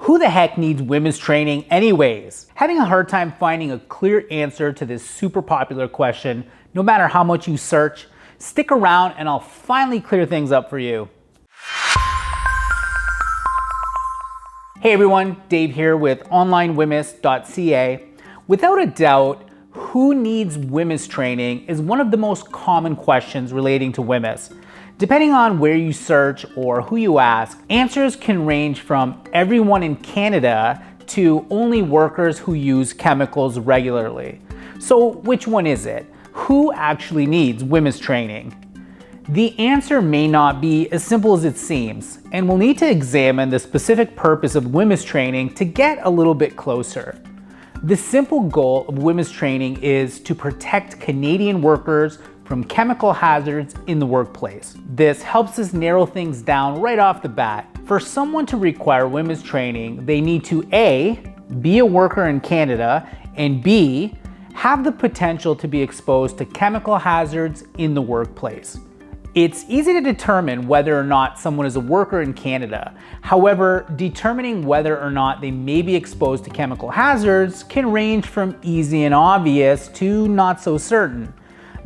Who the heck needs WHMIS training anyways? Having a hard time finding a clear answer to this super popular question, no matter how much you search? Stick around and I'll finally clear things up for you. Hey everyone, Dave here with OnlineWHMIS.ca. Without a doubt, who needs WHMIS training is one of the most common questions relating to WHMIS. Depending on where you search or who you ask, answers can range from everyone in Canada to only workers who use chemicals regularly. So which one is it? Who actually needs WHMIS training? The answer may not be as simple as it seems, and we'll need to examine the specific purpose of WHMIS training to get a little bit closer. The simple goal of WHMIS training is to protect Canadian workers from chemical hazards in the workplace. This helps us narrow things down right off the bat. For someone to require WHMIS training, they need to A, be a worker in Canada, and B, have the potential to be exposed to chemical hazards in the workplace. It's easy to determine whether or not someone is a worker in Canada. However, determining whether or not they may be exposed to chemical hazards can range from easy and obvious to not so certain.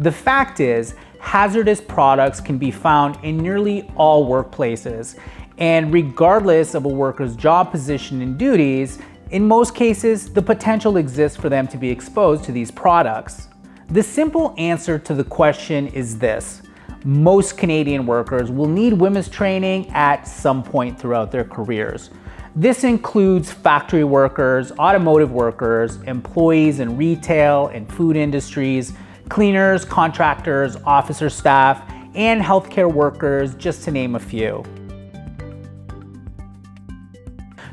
The fact is, hazardous products can be found in nearly all workplaces, and regardless of a worker's job position and duties, in most cases, the potential exists for them to be exposed to these products. The simple answer to the question is this: most Canadian workers will need WHMIS training at some point throughout their careers. This includes factory workers, automotive workers, employees in retail and food industries, cleaners, contractors, officer staff, and healthcare workers, just to name a few.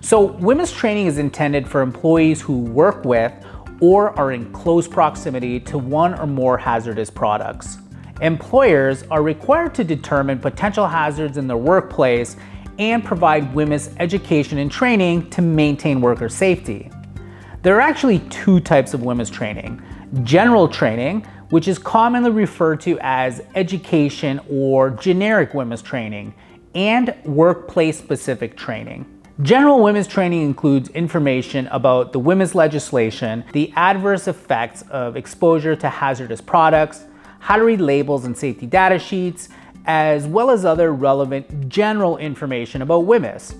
So WHMIS training is intended for employees who work with or are in close proximity to one or more hazardous products. Employers are required to determine potential hazards in their workplace and provide WHMIS education and training to maintain worker safety. There are actually two types of WHMIS training: general training, which is commonly referred to as education or generic WHMIS training, and workplace-specific training. General WHMIS training includes information about the WHMIS legislation, the adverse effects of exposure to hazardous products, how to read labels and safety data sheets, as well as other relevant general information about WHMIS.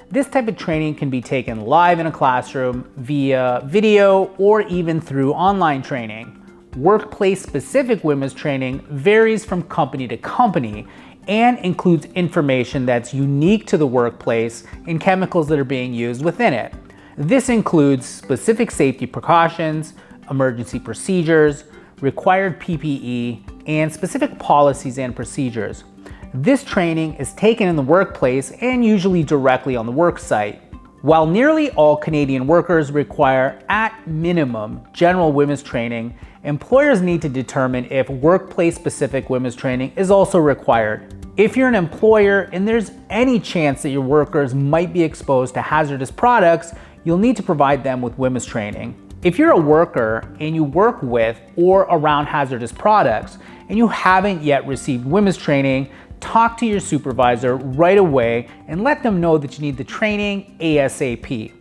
This type of training can be taken live in a classroom, via video, or even through online training. Workplace-specific WHMIS training varies from company to company and includes information that's unique to the workplace and chemicals that are being used within it. This includes specific safety precautions, emergency procedures, required PPE, and specific policies and procedures. This training is taken in the workplace and usually directly on the work site. While nearly all Canadian workers require, at minimum, general WHMIS training, employers need to determine if workplace-specific WHMIS training is also required. If you're an employer and there's any chance that your workers might be exposed to hazardous products, you'll need to provide them with WHMIS training. If you're a worker and you work with or around hazardous products and you haven't yet received WHMIS training, talk to your supervisor right away and let them know that you need the training ASAP.